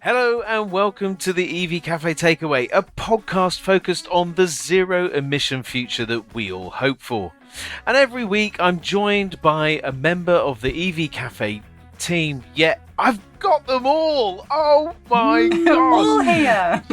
Hello and welcome to the EV Cafe Takeaway, a podcast focused on the zero emission future that we all hope for. And every week I'm joined by a member of the EV Cafe team, yet I've got them all! Oh my god! All here!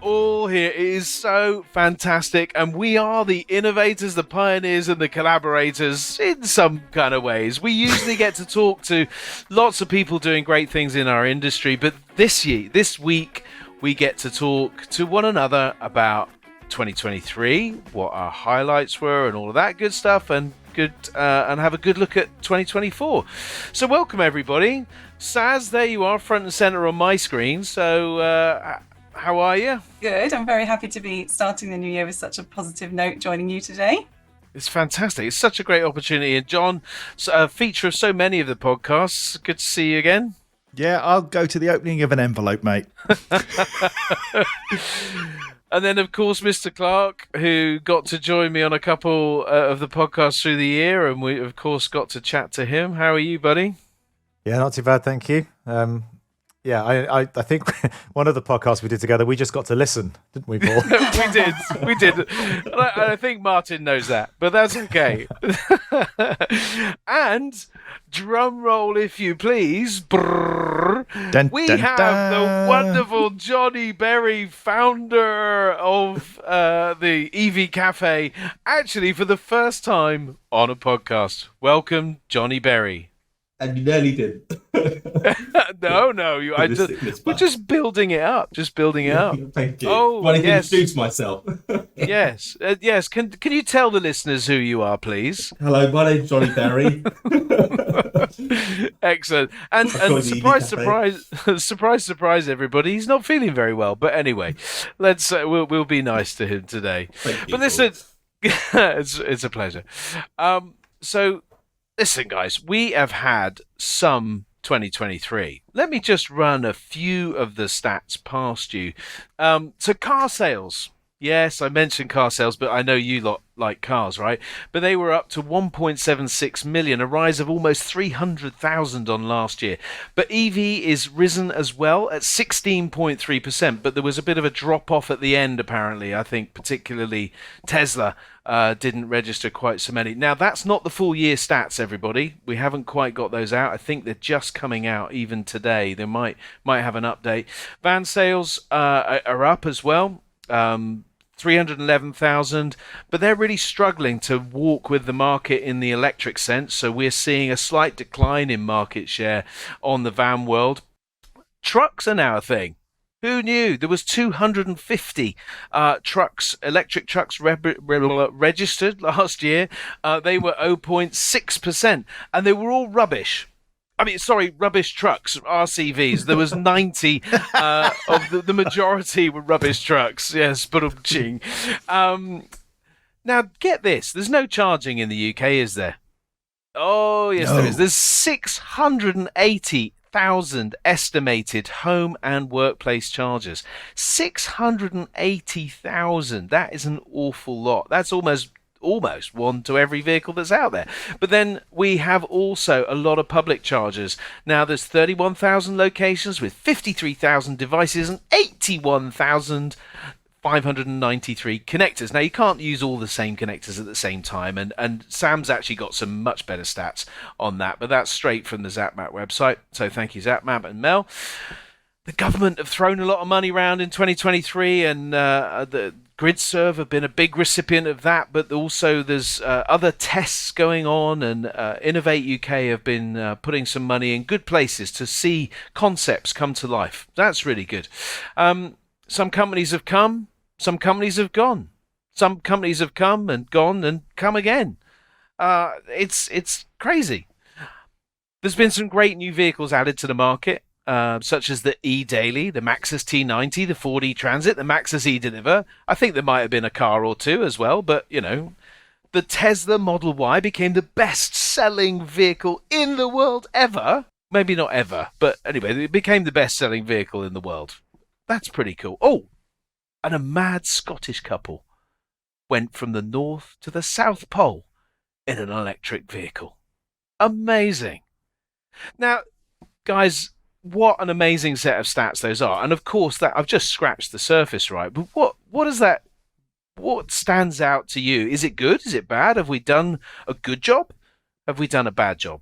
All here. It is so fantastic, and we are the innovators, the pioneers, and the collaborators in some kind of ways. We usually get to talk to lots of people doing great things in our industry, but this week, we get to talk to one another about 2023, what our highlights were, and all of that good stuff, and have a good look at 2024. So welcome everybody. Saz, there you are, front and center on my screen. So how are you? Good. I'm very happy to be starting the new year with such a positive note, joining you today. It's fantastic. It's such a great opportunity. And John, a feature of so many of the podcasts. Good to see you again. Yeah, I'll go to the opening of an envelope, mate. And then, of course, Mr. Clark, who got to join me on a couple of the podcasts through the year. And we, of course, got to chat to him. How are you, buddy? Yeah, not too bad, thank you. Yeah, I think one of the podcasts we did together, we just got to listen, didn't we, Paul? We did. And I think Martin knows that, but that's okay. And drum roll, if you please. Brrr, we have the wonderful Johnny Berry, founder of the EV Cafe, actually for the first time on a podcast. Welcome, Johnny Berry. And you nearly did. No, we're just building it up. Thank you. Oh, Want to yes. introduce myself? Yes. Can you tell the listeners who you are, please? Hello, my name's Johnny Berry. Excellent. And surprise, everybody. He's not feeling very well, but anyway, let's we'll be nice to him today. Thank you, but listen, it's a pleasure. So. Listen, guys, we have had some 2023. Let me just run a few of the stats past you. So car sales. Yes, I mentioned car sales, but I know you lot like cars, right? But they were up to 1.76 million, a rise of almost 300,000 on last year. But EV is risen as well at 16.3%, but there was a bit of a drop-off at the end, apparently. I think particularly Tesla didn't register quite so many. Now, that's not the full year stats, everybody. We haven't quite got those out. I think they're just coming out even today. They might have an update. Van sales are up as well. 311,000, but they're really struggling to walk with the market in the electric sense. So we're seeing a slight decline in market share on the van world. Trucks are now a thing. Who knew? There was 250 electric trucks registered last year. They were 0.6%, and they were all rubbish. Rubbish trucks, RCVs. There was 90 of the majority were rubbish trucks. Yes, but now get this. There's no charging in the UK, is there? Oh, yes, no. There is. There's 680,000 estimated home and workplace chargers. 680,000. That is an awful lot. That's almost one to every vehicle that's out there. But then we have also a lot of public chargers. Now there's 31,000 locations with 53,000 devices and 81,593 connectors. Now you can't use all the same connectors at the same time, and Sam's actually got some much better stats on that, but that's straight from the ZapMap website. So thank you, ZapMap and Mel. The government have thrown a lot of money around in 2023, and the GridServe have been a big recipient of that, but also there's other tests going on, and Innovate UK have been putting some money in good places to see concepts come to life. That's really good. Some companies have come, some companies have gone. Some companies have come and gone and come again. It's crazy. There's been some great new vehicles added to the market. Such as the E-Daily, the Maxus T90, the Ford E-Transit, the Maxus E-Deliver. I think there might have been a car or two as well, but, the Tesla Model Y became the best-selling vehicle in the world ever. Maybe not ever, but anyway, it became the best-selling vehicle in the world. That's pretty cool. Oh, and a mad Scottish couple went from the North to the South Pole in an electric vehicle. Amazing. Now, guys, what an amazing set of stats those are. And of course, that I've just scratched the surface, right? But what is that? What stands out to you? Is it good? Is it bad? Have we done a good job? Have we done a bad job?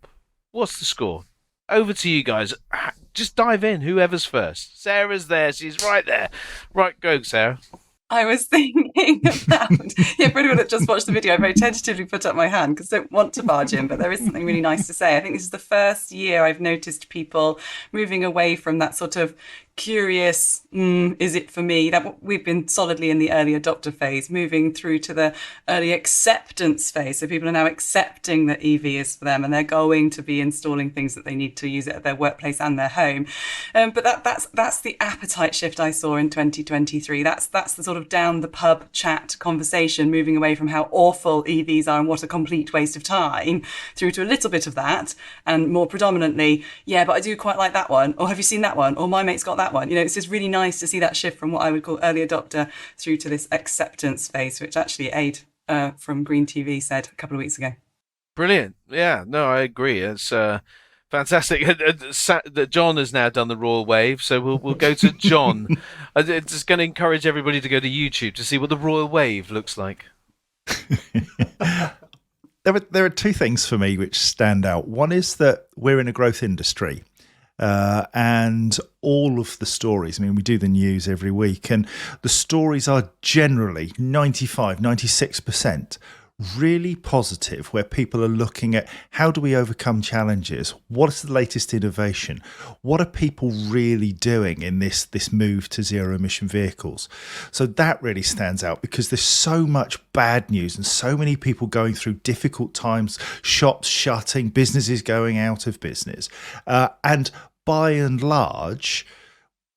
What's the score? Over to you guys. Just dive in. Whoever's first. Sarah's there. She's right there. Right, go, Sarah. I was thinking about, for anyone that just watched the video, I very tentatively put up my hand because I don't want to barge in, but there is something really nice to say. I think this is the first year I've noticed people moving away from that sort of curious, is it for me? That we've been solidly in the early adopter phase, moving through to the early acceptance phase. So people are now accepting that EV is for them, and they're going to be installing things that they need to use it at their workplace and their home. But that's the appetite shift I saw in 2023. That's the sort of down the pub chat conversation, moving away from how awful EVs are and what a complete waste of time, through to a little bit of that, and more predominantly, yeah, but I do quite like that one, or have you seen that one, or my mate's got that one. It's just really nice to see that shift from what I would call early adopter through to this acceptance phase, which actually Aid from Green TV said a couple of weeks ago. Brilliant. Yeah, no, I agree. It's fantastic. John has now done the royal wave, so we'll go to John. It's just going to encourage everybody to go to YouTube to see what the royal wave looks like. There are two things for me which stand out. One is that we're in a growth industry. And all of the stories, I mean, we do the news every week, and the stories are generally 96% really positive, where people are looking at how do we overcome challenges? What is the latest innovation? What are people really doing in this move to zero emission vehicles? So that really stands out because there's so much bad news and so many people going through difficult times, shops shutting, businesses going out of business. And by and large,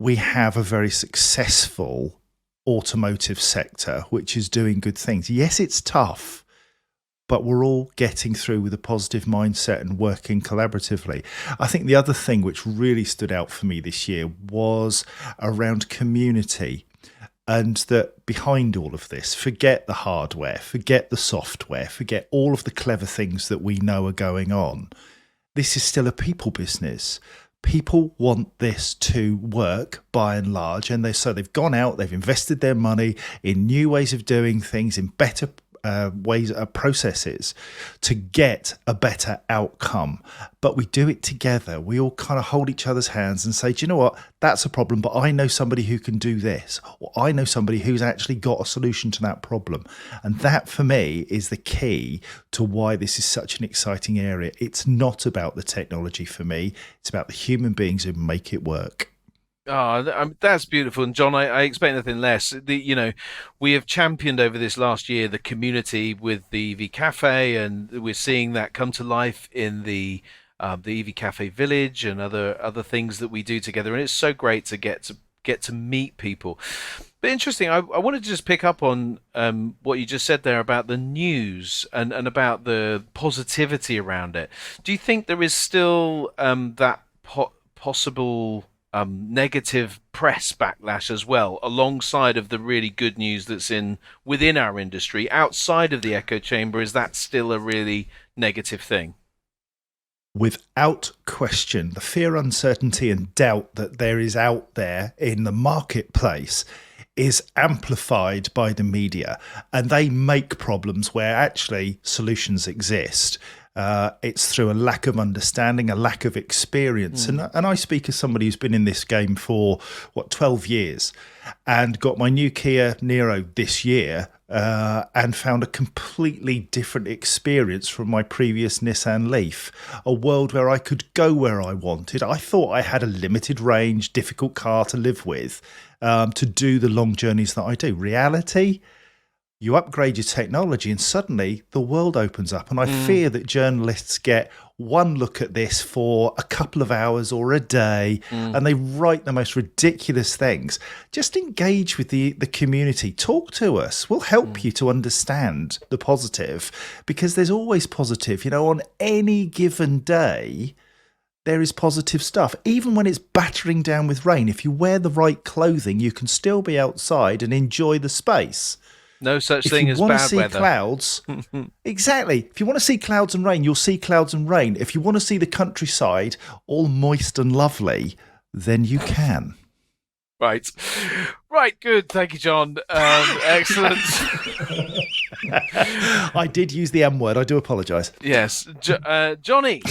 we have a very successful automotive sector, which is doing good things. Yes, it's tough, but we're all getting through with a positive mindset and working collaboratively. I think the other thing which really stood out for me this year was around community, and that behind all of this, forget the hardware, forget the software, forget all of the clever things that we know are going on. This is still a people business. People want this to work by and large, and they've gone out, they've invested their money in new ways of doing things, in better processes to get a better outcome. But we do it together. We all kind of hold each other's hands and say, do you know what? That's a problem, but I know somebody who can do this, or I know somebody who's actually got a solution to that problem. And that, for me, is the key to why this is such an exciting area. It's not about the technology for me. It's about the human beings who make it work. Oh, that's beautiful. And John, I expect nothing less. We have championed over this last year the community with the EV Cafe, and we're seeing that come to life in the EV Cafe Village and other things that we do together. And it's so great to get to meet people. But interesting, I wanted to just pick up on what you just said there about the news and about the positivity around it. Do you think there is still that possible negative press backlash as well, alongside of the really good news that's within our industry, outside of the echo chamber? Is that still a really negative thing? Without question, the fear, uncertainty and doubt that there is out there in the marketplace is amplified by the media, and they make problems where actually solutions exist. It's through a lack of understanding, a lack of experience. And I speak as somebody who's been in this game for, 12 years, and got my new Kia Niro this year, and found a completely different experience from my previous Nissan Leaf, a world where I could go where I wanted. I thought I had a limited range, difficult car to live with, to do the long journeys that I do. Reality, you upgrade your technology and suddenly the world opens up. And I fear that journalists get one look at this for a couple of hours or a day, and they write the most ridiculous things. Just engage with the community. Talk to us. We'll help you to understand the positive, because there's always positive. On any given day, there is positive stuff. Even when it's battering down with rain, if you wear the right clothing, you can still be outside and enjoy the space. No such thing as bad weather. If you want to see clouds, exactly. If you want to see clouds and rain, you'll see clouds and rain. If you want to see the countryside all moist and lovely, then you can. Right. Right, good. Thank you, John. Excellent. I did use the M word. I do apologise. Yes. Johnny,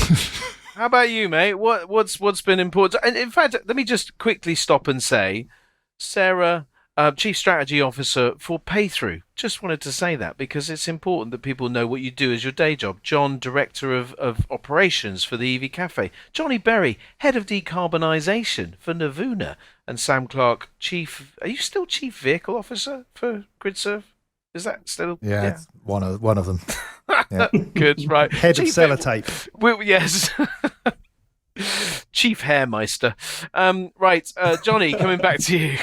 how about you, mate? What's been important? And in fact, let me just quickly stop and say, Sarah, Chief Strategy Officer for Paythrough. Just wanted to say that because it's important that people know what you do as your day job. John, Director of Operations for the EV Cafe. Johnny Berry, Head of Decarbonisation for Navuna. And Sam Clark, are you still Chief Vehicle Officer for GridServe? Is that still? Yeah, it's one of them. Yeah. Good, right. Head Chief of sellotape. Yes. Chief Hairmeister. Right, Johnny, coming back to you.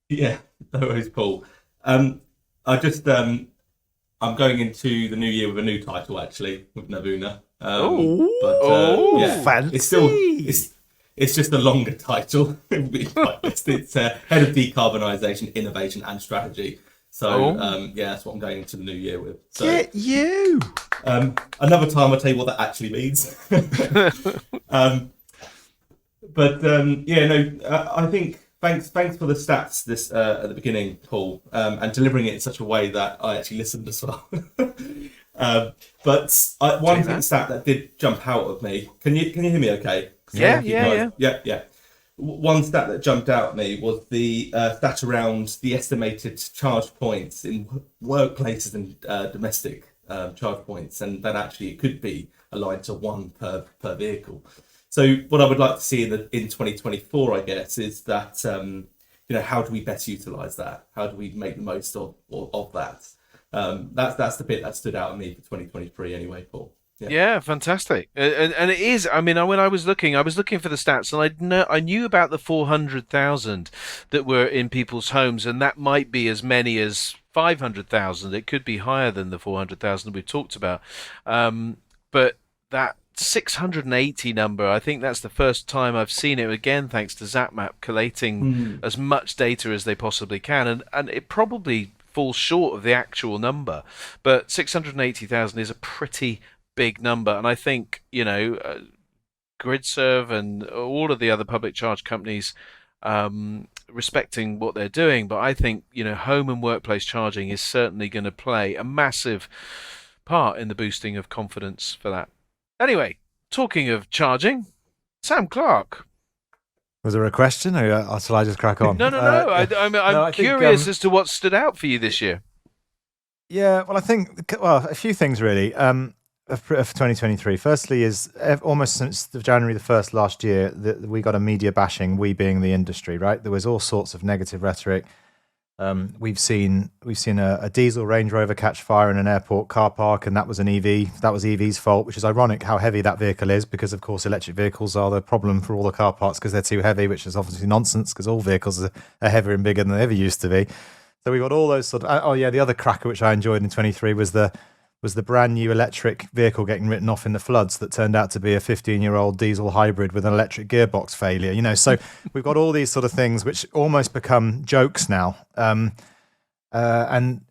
Yeah, no worries, Paul. I just I'm going into the new year with a new title actually with Navuna. Fancy. It's still it's just a longer title. It's Head of Decarbonisation, Innovation and Strategy. So that's what I'm going into the new year with. So, Get you. another time I'll tell you what that actually means. I think thanks for the stats this at the beginning, Paul, and delivering it in such a way that I actually listened as well. One stat that did jump out of me. Can you hear me? Okay. Yeah. One stat that jumped out at me was the stat around the estimated charge points in workplaces and domestic charge points, and that actually it could be aligned to one per vehicle. So what I would like to see in 2024, I guess, is that how do we better utilise that? How do we make the most of that? That's the bit that stood out at me for 2023, anyway, Paul. Yeah, fantastic. And it is. I mean, when I was looking for the stats, and I knew about the 400,000 that were in people's homes, and that might be as many as 500,000. It could be higher than the 400,000 we've talked about. But that 680 number, I think that's the first time I've seen it, again thanks to ZapMap collating as much data as they possibly can, and it probably falls short of the actual number, but 680,000 is a pretty big number. And I think GridServe and all of the other public charge companies respecting what they're doing, but I think home and workplace charging is certainly going to play a massive part in the boosting of confidence for that. Anyway, talking of charging, Sam Clark. Was there a question, or shall I just crack on? No. I'm curious as to what stood out for you this year. Yeah, well, I think a few things really for 2023. Firstly, is almost since January the 1st last year that we got a media bashing. We being the industry, right? There was all sorts of negative rhetoric. We've seen a diesel Range Rover catch fire in an airport car park, and that was an EV. That was EV's fault, which is ironic how heavy that vehicle is, because of course electric vehicles are the problem for all the car parks because they're too heavy, which is obviously nonsense because all vehicles are heavier and bigger than they ever used to be. So we got all those sort of. The other cracker which I enjoyed in 23 was the brand new electric vehicle getting written off in the floods that turned out to be a 15-year-old diesel hybrid with an electric gearbox failure. So we've got all these sort of things which almost become jokes now. And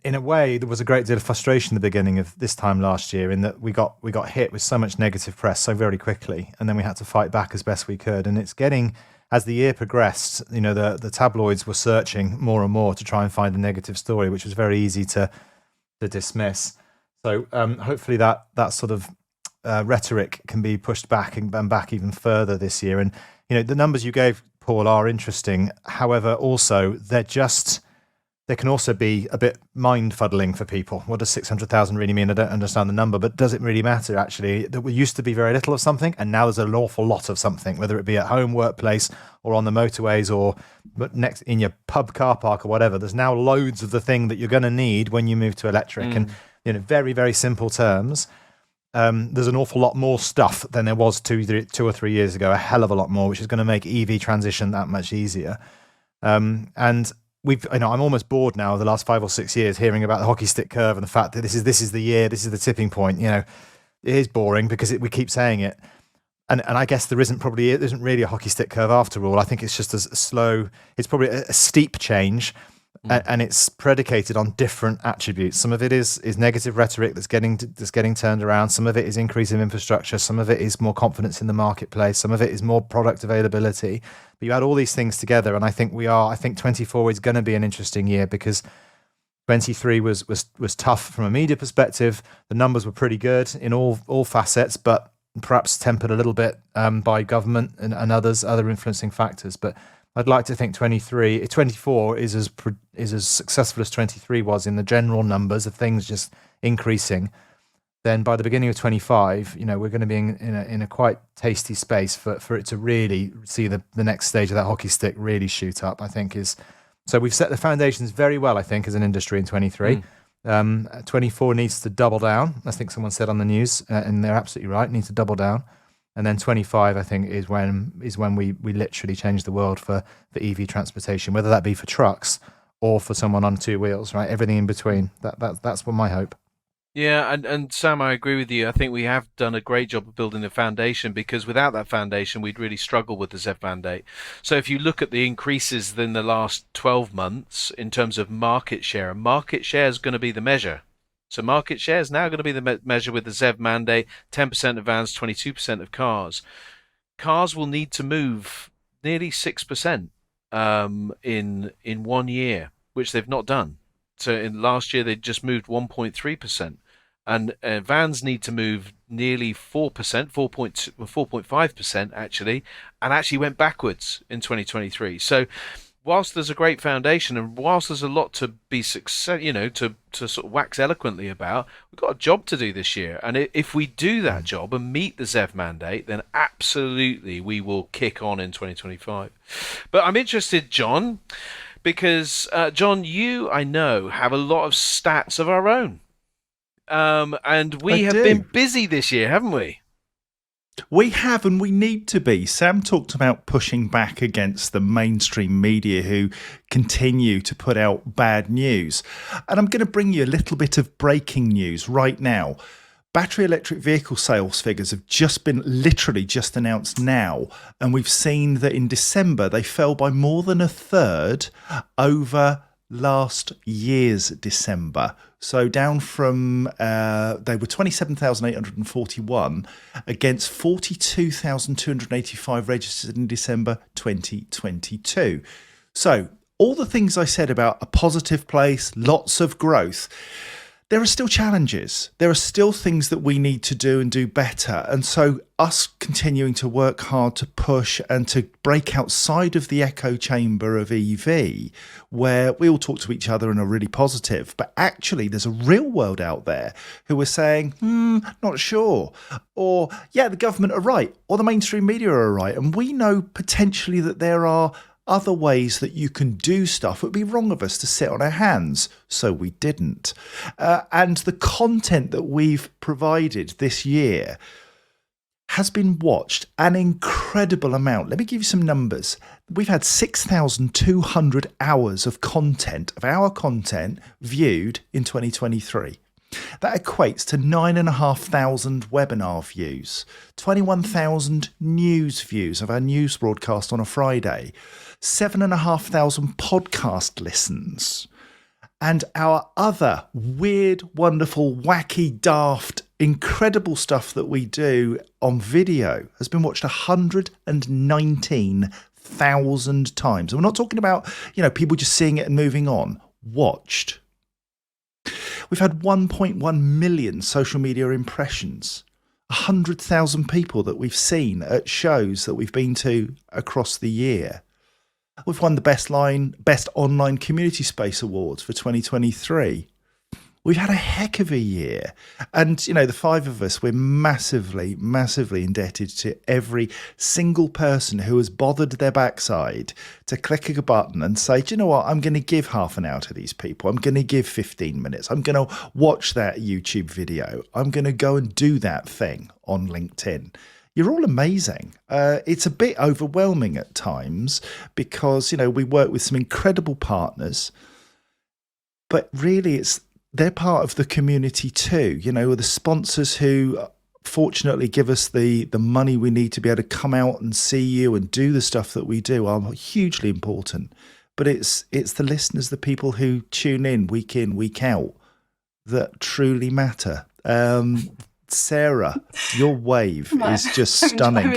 in a way, there was a great deal of frustration at the beginning of this time last year in that we got hit with so much negative press so very quickly, and then we had to fight back as best we could. And it's getting, as the year progressed, the tabloids were searching more and more to try and find a negative story, which was very easy to dismiss. So hopefully that sort of rhetoric can be pushed back and back even further this year. And the numbers you gave, Paul, are interesting. However, also they can also be a bit mind fuddling for people. What does 600,000 really mean? I don't understand the number, but does it really matter? Actually, there used to be very little of something, and now there's an awful lot of something, whether it be at home, workplace, or on the motorways, or next in your pub car park or whatever. There's now loads of the thing that you're going to need when you move to electric. And very, very simple terms, there's an awful lot more stuff than there was 2 or 3 years ago, a hell of a lot more, which is going to make EV transition that much easier. And I'm almost bored now of the last 5 or 6 years hearing about the hockey stick curve and the fact that this is the year, this is the tipping point. It is boring because we keep saying it. And I guess there isn't really a hockey stick curve after all. I think it's just a slow, it's probably a steep change. and it's predicated on different attributes. Some of it is negative rhetoric that's getting turned around. Some of it is increase in infrastructure. Some of it is more confidence in the marketplace. Some of it is more product availability. But you add all these things together, and I think 24 is going to be an interesting year, because 23 was tough from a media perspective. The numbers were pretty good in all facets, but perhaps tempered a little bit by government and other influencing factors. But I'd like to think 24 is as successful as 23 was in the general numbers of things just increasing. Then by the beginning of 25, we're going to be in a quite tasty space for it to really see the next stage of that hockey stick really shoot up. I think so we've set the foundations very well, I think, as an industry in 23. 24 needs to double down. I think someone said on the news, and they're absolutely right, needs to double down. And then 25, I think, is when we literally change the world for EV transportation, whether that be for trucks or for someone on two wheels, right? Everything in between. That's what my hope. Yeah, and Sam, I agree with you. I think we have done a great job of building a foundation, because without that foundation, we'd really struggle with the ZEV mandate. So if you look at the increases in the last 12 months in terms of market share, and market share is going to be the measure. So market share is now going to be the measure with the ZEV mandate, 10% of vans, 22% of cars. Cars will need to move nearly 6% in 1 year, which they've not done. So in last year, they just moved 1.3%. And vans need to move nearly 4%, 4.5% actually, and actually went backwards in 2023. So whilst there's a great foundation, and whilst there's a lot to be success, to sort of wax eloquently about, we've got a job to do this year. And if we do that job and meet the ZEV mandate, then absolutely we will kick on in 2025. But I'm interested, John, because John, you, I know, have a lot of stats of our own. And we have been busy this year, haven't we? We have, and we need to be. Sam talked about pushing back against the mainstream media who continue to put out bad news. And I'm going to bring you a little bit of breaking news right now. Battery electric vehicle sales figures have just announced now. And we've seen that in December, they fell by more than a third over last year's December. So down from, they were 27,841 against 42,285 registered in December 2022. So all the things I said about a positive place, lots of growth, there are still challenges. There are still things that we need to do and do better. And so us continuing to work hard to push and to break outside of the echo chamber of EV, where we all talk to each other and are really positive, but actually there's a real world out there who are saying, not sure, or yeah, the government are right, or the mainstream media are right. And we know potentially that there are other ways that you can do stuff. It would be wrong of us to sit on our hands, so we didn't. And the content that we've provided this year has been watched an incredible amount. Let me give you some numbers. We've had 6,200 hours of content, of our content, viewed in 2023. That equates to 9,500 webinar views, 21,000 news views of our news broadcast on a Friday, 7,500 podcast listens, and our other weird, wonderful, wacky, daft, incredible stuff that we do on video has been watched 119,000 times. And we're not talking about, people just seeing it and moving on. Watched. We've had 1.1 million social media impressions, 100,000 people that we've seen at shows that we've been to across the year. We've won the Best Online Community Space Awards for 2023. We've had a heck of a year. And, the five of us, we're massively, massively indebted to every single person who has bothered their backside to click a button and say, do you know what? I'm going to give half an hour to these people. I'm going to give 15 minutes. I'm going to watch that YouTube video. I'm going to go and do that thing on LinkedIn. You're all amazing. It's a bit overwhelming at times because, we work with some incredible partners, but really they're part of the community too. The sponsors who fortunately give us the money we need to be able to come out and see you and do the stuff that we do are hugely important. but it's the listeners, the people who tune in, week out, that truly matter. Sarah, your wave is just stunning.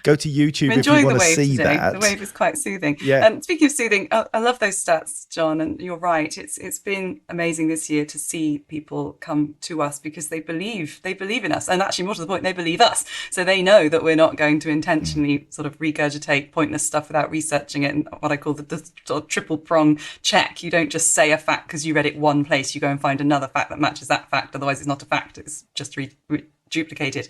Go to YouTube if you want to see that. The wave is quite soothing. Yeah. And speaking of soothing, I love those stats, John, and you're right. It's been amazing this year to see people come to us because they believe in us, and actually more to the point, they believe us. So they know that we're not going to intentionally sort of regurgitate pointless stuff without researching it, and what I call the sort of triple prong check. You don't just say a fact because you read it one place. You go and find another fact that matches that fact. Otherwise, it's not a fact. It's just duplicated.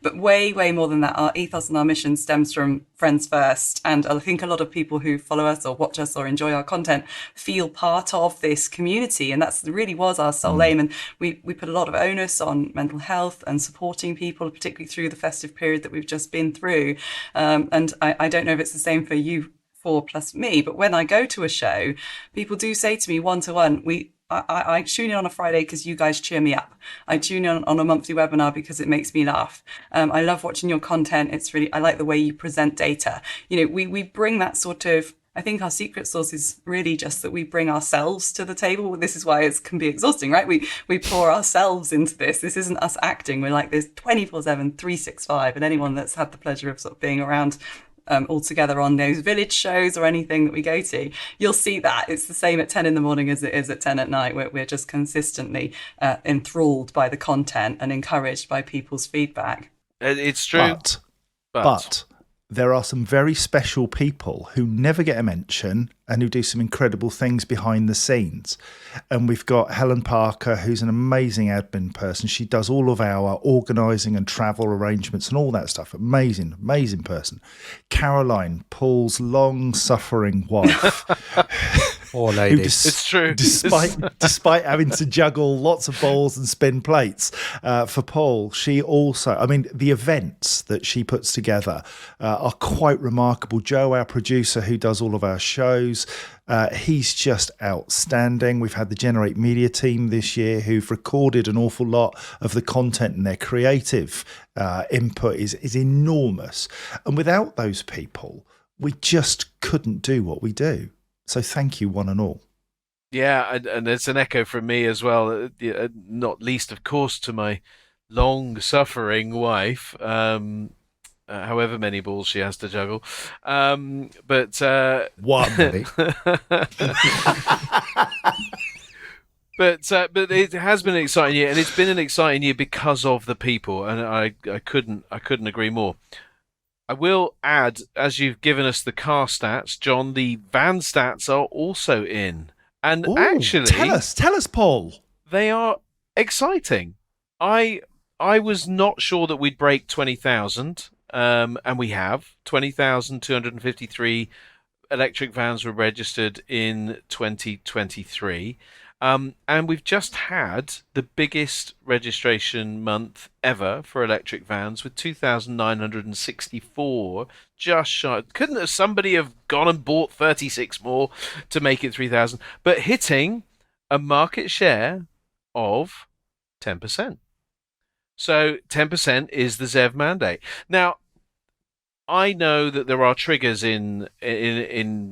But way more than that, our ethos and our mission stems from Friends First, and I think a lot of people who follow us or watch us or enjoy our content feel part of this community, and that's really was our sole aim. And we put a lot of onus on mental health and supporting people, particularly through the festive period that we've just been through. And I don't know if it's the same for you four plus me, but when I go to a show, people do say to me one-to-one, I tune in on a Friday because you guys cheer me up. I tune in on a monthly webinar because it makes me laugh. I love watching your content. I like the way you present data. We bring that sort of, I think our secret sauce is really just that we bring ourselves to the table. This is why it can be exhausting, right? We pour ourselves into this. This isn't us acting. We're like this 24/7, 365. And anyone that's had the pleasure of sort of being around all together on those village shows or anything that we go to, you'll see that it's the same at 10 in the morning as it is at 10 at night. We're just consistently enthralled by the content and encouraged by people's feedback. It's true. But there are some very special people who never get a mention and who do some incredible things behind the scenes. And we've got Helen Parker, who's an amazing admin person. She does all of our organising and travel arrangements and all that stuff. Amazing person. Caroline, Paul's long-suffering wife. Poor lady. It's true. Despite having to juggle lots of balls and spin plates for Paul, she also, the events that she puts together are quite remarkable. Joe, our producer, who does all of our shows, he's just outstanding. We've had the Generate Media team this year who've recorded an awful lot of the content, and their creative input is enormous. And without those people, we just couldn't do what we do. So thank you, one and all. Yeah, and it's an echo from me as well, not least, of course, to my long-suffering wife, however many balls she has to juggle. One. But it has been an exciting year, and it's been an exciting year because of the people, and I couldn't agree more. I will add, as you've given us the car stats, John, the van stats are also in. And actually, tell us, Paul. They are exciting. I was not sure that we'd break 20,000, and we have. 20,253 electric vans were registered in 2023. And we've just had the biggest registration month ever for electric vans with 2,964, just shy. Couldn't somebody have gone and bought 36 more to make it 3,000? But hitting a market share of 10%. So 10% is the ZEV mandate. Now, I know that there are triggers in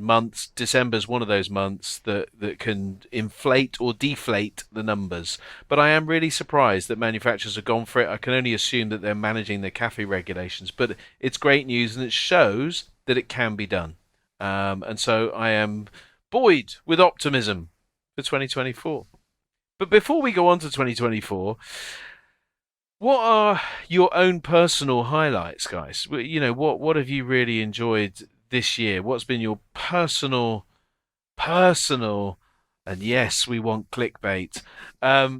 months. December's one of those months that can inflate or deflate the numbers. But I am really surprised that manufacturers have gone for it. I can only assume that they're managing their CAFE regulations. But it's great news, and it shows that it can be done. And so I am buoyed with optimism for 2024. But before we go on to 2024... what are your own personal highlights, guys? What have you really enjoyed this year? What's been your personal, and yes, we want clickbait,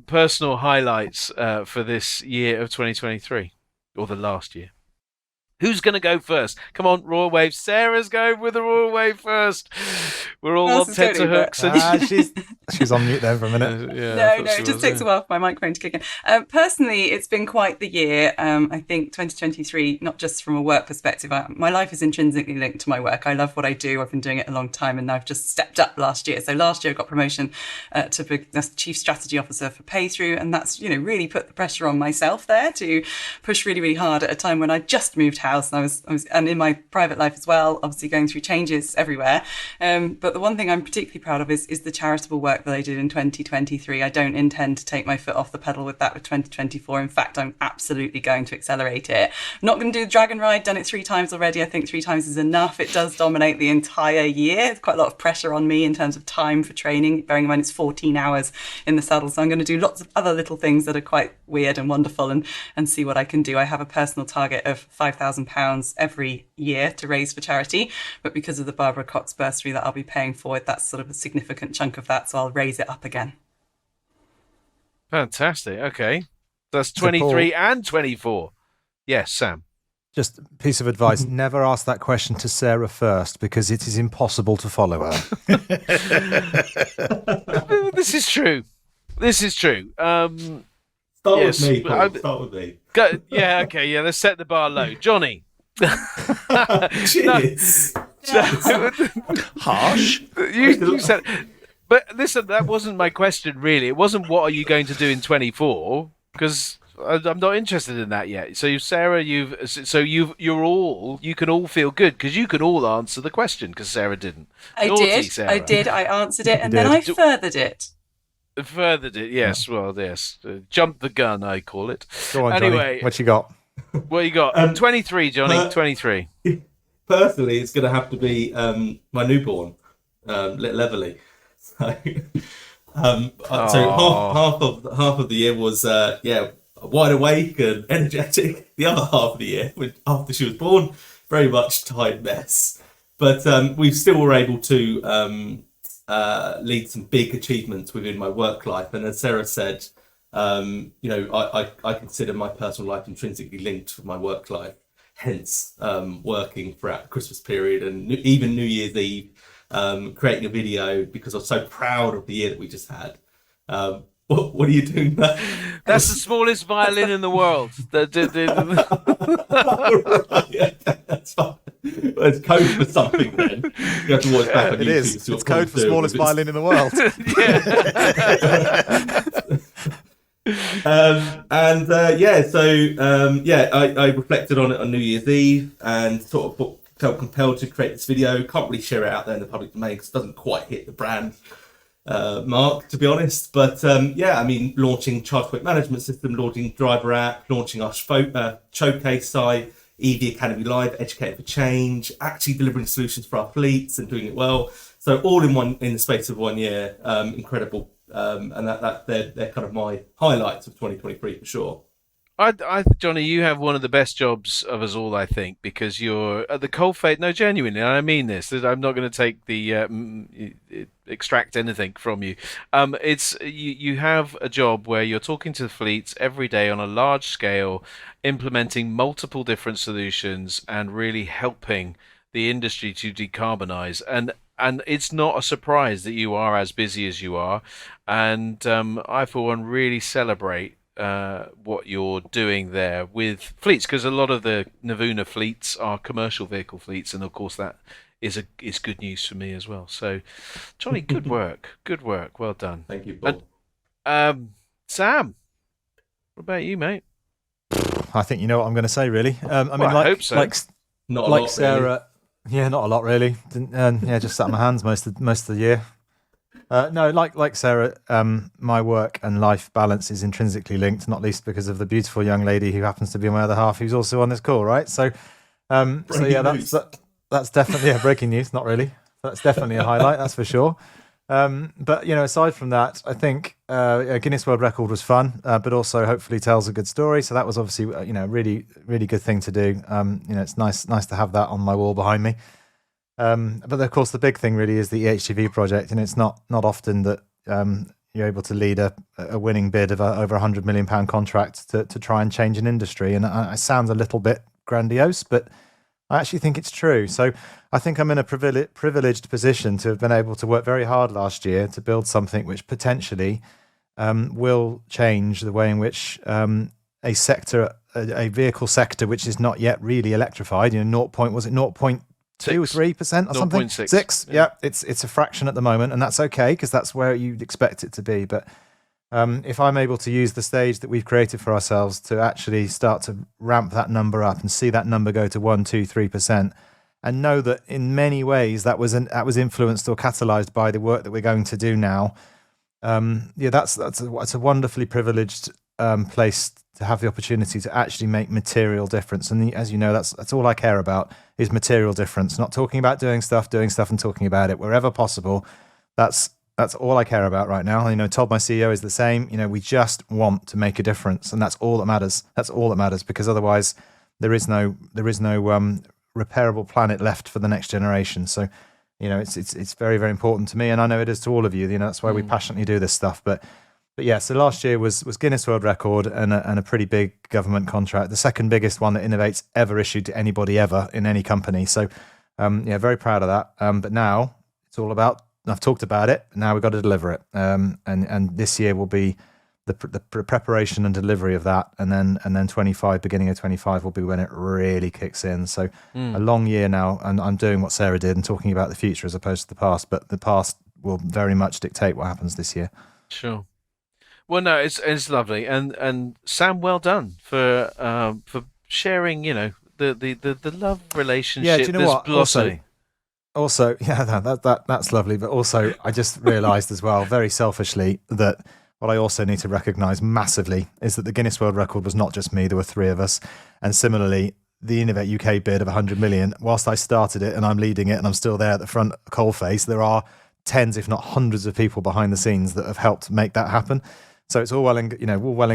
personal highlights for this year of 2023, or the last year? Who's going to go first? Come on, Royal Wave. Sarah's going with the Royal Wave first. We're all on tenterhooks. She's on mute there for a minute. No, it just takes a while for my microphone to kick in. Personally, it's been quite the year. I think 2023, not just from a work perspective, my life is intrinsically linked to my work. I love what I do. I've been doing it a long time, and I've just stepped up last year. So last year I got promotion to be the Chief Strategy Officer for PayThrough, and that's really put the pressure on myself there to push really, really hard at a time when I just moved house. house, and I was and in my private life as well, obviously going through changes everywhere. But the one thing I'm particularly proud of is the charitable work that I did in 2023. I don't intend to take my foot off the pedal with that with 2024. In fact, I'm absolutely going to accelerate it. I'm not going to do the Dragon Ride. Done it 3 times already. I think 3 times is enough. It does dominate the entire year. There's quite a lot of pressure on me in terms of time for training, bearing in mind it's 14 hours in the saddle. So I'm going to do lots of other little things that are quite weird and wonderful and see what I can do. I have a personal target of £5,000 every year to raise for charity, but because of the Barbara Cox bursary that I'll be paying forward, that's sort of a significant chunk of that, so I'll raise it up again. Fantastic. Okay. That's 23 and 24. Yes, Sam. Just a piece of advice, never ask that question to Sarah first, because it is impossible to follow her. This is true. Start with me, Paul. Start with me. Yeah, okay, yeah, let's set the bar low. Johnny. Cheers. Harsh. You said, but listen, that wasn't my question, really. It wasn't what are you going to do in 24, because I'm not interested in that yet. So, Sarah, you can all feel good because you can all answer the question because Sarah didn't. I did. I answered it, and then I furthered it. Furthered it, yes. Well, yes. Jump the gun, I call it. Go on, anyway, Johnny. What you got? What you got? 23, Johnny. 23. Personally, it's going to have to be my newborn, Little Everly. So, half of the year was wide awake and energetic. The other half of the year, after she was born, very much tired mess. But we still were able to lead some big achievements within my work life. And as Sarah said, I consider my personal life intrinsically linked with my work life. Hence, working throughout the Christmas period and even New Year's Eve, creating a video because I was so proud of the year that we just had. What are you doing there? That's the smallest violin in the world. That's fine. Well, it's code for something then. You have to watch back on YouTube. It is. It's code for smallest violin in the world. I reflected on it on New Year's Eve and sort of felt compelled to create this video. Can't really share it out there in the public domain because it doesn't quite hit the brand mark, to be honest. But launching charge point management system, launching driver app, launching our showcase site, EV Academy Live, Educating for Change, actually delivering solutions for our fleets and doing it well. So all in the space of 1 year, incredible. And they're kind of my highlights of 2023 for sure. Johnny, you have one of the best jobs of us all, I think, because you're at the coalface. No, genuinely, I mean this. I'm not going to take the extract anything from you. It's you have a job where you're talking to the fleets every day on a large scale, implementing multiple different solutions and really helping the industry to decarbonize. And it's not a surprise that you are as busy as you are. And I, for one, really celebrate what you're doing there with fleets, because a lot of the Navuna fleets are commercial vehicle fleets, and of course that is good news for me as well. So, Johnny, good work, well done. Thank you, Paul. And, Sam, what about you, mate? I think you know what I'm going to say, really. I hope so. Not a like lot, Sarah, really. Yeah, not a lot really. Just sat on my hands most of the year. No, like Sarah, my work and life balance is intrinsically linked, not least because of the beautiful young lady who happens to be my other half, who's also on this call, right? So that's definitely breaking news. Not really. That's definitely a highlight. That's for sure. But aside from that, I think a Guinness World Record was fun, but also hopefully tells a good story. So that was obviously a really, really good thing to do. It's nice to have that on my wall behind me. But of course, the big thing really is the EHGV project, and it's not often that you're able to lead a winning bid of over £100 million contract to try and change an industry. And it sounds a little bit grandiose, but I actually think it's true. So I think I'm in a privileged position to have been able to work very hard last year to build something which potentially will change the way in which a vehicle sector which is not yet really electrified, 0.2 or 3% or something? 0.6. Yeah, it's a fraction at the moment, and that's okay because that's where you'd expect it to be. But if I'm able to use the stage that we've created for ourselves to actually start to ramp that number up and see that number go to 1, 2, 3%, and know that in many ways that was influenced or catalyzed by the work that we're going to do now. That's a wonderfully privileged place to have the opportunity to actually make material difference. And as you know, that's all I care about is material difference. Not talking about doing stuff and talking about it wherever possible. That's all I care about right now. Told my CEO is the same. We just want to make a difference, and that's all that matters. That's all that matters, because otherwise there is no repairable planet left for the next generation. So, it's very, very important to me, and I know it is to all of you. That's why we passionately do this stuff. But yeah, so last year was Guinness World Record and a pretty big government contract, the second biggest one that Innovate's ever issued to anybody ever in any company. So, very proud of that. But now it's all about, I've talked about it, now we've got to deliver it. And this year will be the preparation and delivery of that, and then beginning of 25 will be when it really kicks in. So a long year now, and I'm doing what Sarah did and talking about the future as opposed to the past, but the past will very much dictate what happens this year. Sure. Well, no, it's lovely, and Sam, well done for sharing, the love relationship. Yeah, do you know what? Blossoming. Also, yeah, that's lovely. But also, I just realised as well, very selfishly, that what I also need to recognise massively is that the Guinness World Record was not just me. There were 3 of us. And similarly, the Innovate UK bid of 100 million, whilst I started it and I'm leading it and I'm still there at the front coalface, there are tens, if not hundreds of people behind the scenes that have helped make that happen. So it's all well and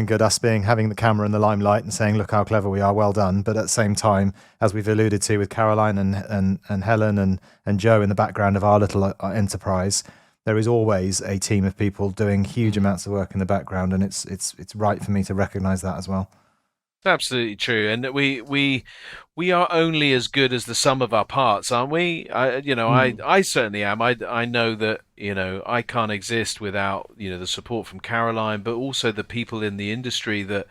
good us having the camera in the limelight and saying, look how clever we are, well done. But at the same time, as we've alluded to with Caroline and Helen and Joe in the background of our little enterprise, there is always a team of people doing huge amounts of work in the background, and it's right for me to recognise that as well. Absolutely true, and we are only as good as the sum of our parts, aren't we? I certainly am. I know that I can't exist without the support from Caroline, but also the people in the industry that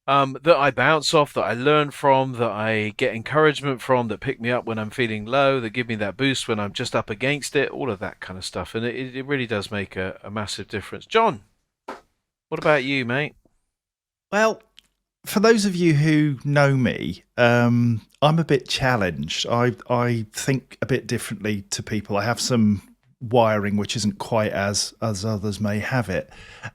I bounce off, that I learn from, that I get encouragement from, that pick me up when I'm feeling low, that give me that boost when I'm just up against it, all of that kind of stuff, and it really does make a massive difference. John, what about you, mate? Well, for those of you who know me, I'm a bit challenged. I think a bit differently to people. I have some wiring which isn't quite as others may have it.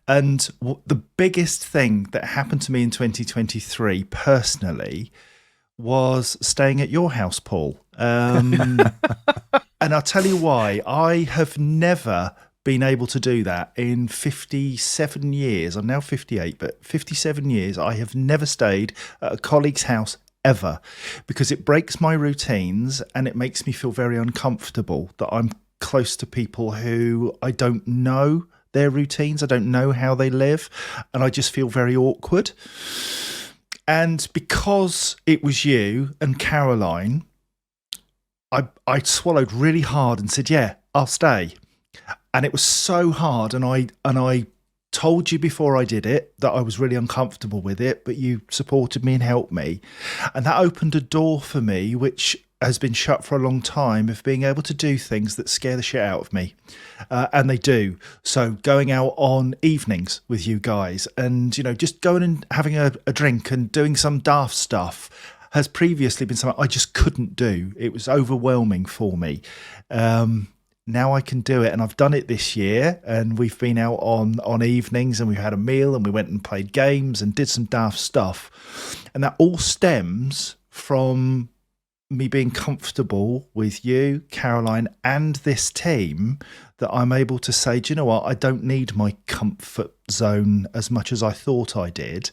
And the biggest thing that happened to me in 2023 personally was staying at your house, Paul. And I'll tell you why. I have never been able to do that in 57 years. I'm now 58, but 57 years, I have never stayed at a colleague's house ever, because it breaks my routines and it makes me feel very uncomfortable that I'm close to people who I don't know their routines. I don't know how they live, and I just feel very awkward. And because it was you and Caroline, I swallowed really hard and said, yeah, I'll stay. And it was so hard, and I told you before I did it that I was really uncomfortable with it, but you supported me and helped me. And that opened a door for me, which has been shut for a long time, of being able to do things that scare the shit out of me. And they do. So going out on evenings with you guys and, just going and having a drink and doing some daft stuff has previously been something I just couldn't do. It was overwhelming for me. Now I can do it, and I've done it this year, and we've been out on evenings and we've had a meal and we went and played games and did some daft stuff. And that all stems from me being comfortable with you, Caroline, and this team, that I'm able to say, do you know what? I don't need my comfort zone as much as I thought I did.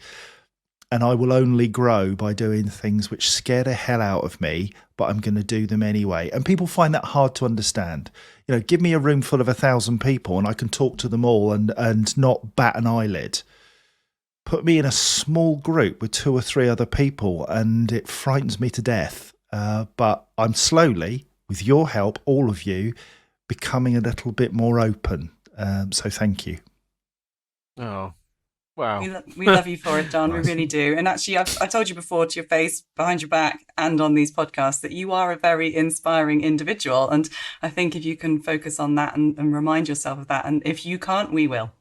And I will only grow by doing things which scare the hell out of me, but I'm going to do them anyway. And people find that hard to understand. Give me a room full of 1,000 people and I can talk to them all and not bat an eyelid. Put me in a small group with 2 or 3 other people and it frightens me to death. But I'm slowly, with your help, all of you, becoming a little bit more open. So thank you. Oh. Wow. We love you for it, John. Nice. We really do. And actually, I told you before, to your face, behind your back, and on these podcasts, that you are a very inspiring individual. And I think if you can focus on that and remind yourself of that, and if you can't, we will.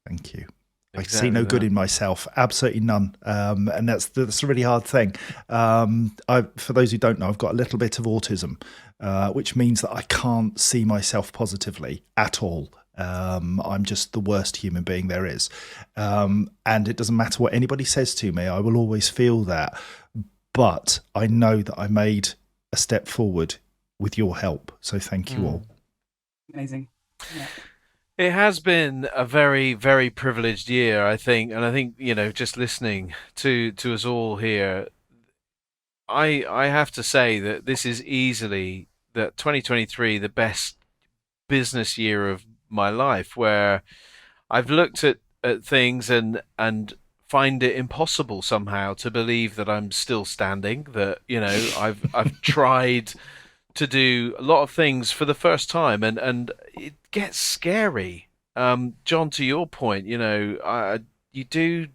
Thank you. Exactly I see no good that. in myself, absolutely none, and that's a really hard thing. For those who don't know, I've got a little bit of autism, which means that I can't see myself positively at all. I'm just the worst human being there is, and it doesn't matter what anybody says to me. I will always feel that, but I know that I made a step forward with your help. So thank you all. Amazing. Yeah. It has been a very, very privileged year, I think, and I think just listening to us all here, I have to say that this is easily that 2023 the best business year of my life, where I've looked at things and find it impossible somehow to believe that I'm still standing. That I've tried to do a lot of things for the first time, and it gets scary. John, to your point, you do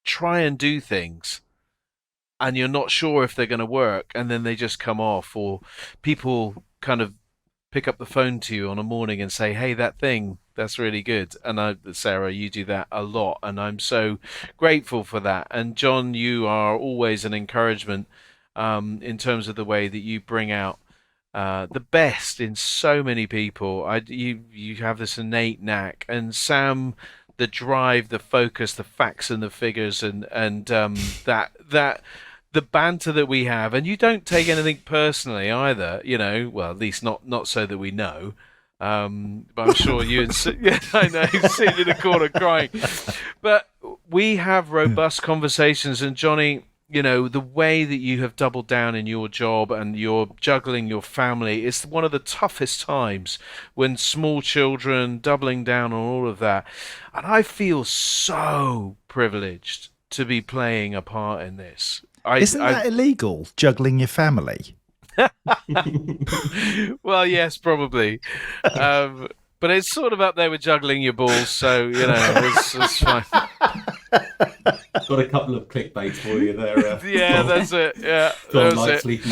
try and do things, and you're not sure if they're going to work, and then they just come off, or people kind of pick up the phone to you on a morning and say, "Hey, that thing, that's really good." And Sarah, you do that a lot, and I'm so grateful for that. And John, you are always an encouragement in terms of the way that you bring out the best in so many people. You have this innate knack, and Sam, the drive, the focus, the facts and the figures, and that the banter that we have, and you don't take anything personally either. Well, at least not so that we know. But I'm sure you and yeah, I know, sitting in the corner crying. But we have robust conversations, and Johnny, the way that you have doubled down in your job and you're juggling your family, it's one of the toughest times when small children, doubling down on all of that. And I feel so privileged to be playing a part in this. Isn't that illegal, juggling your family? Well, yes, probably. But it's sort of up there with juggling your balls, so, it's fine. Got a couple of clickbait for you there. Yeah, that's it. Yeah, John that's it.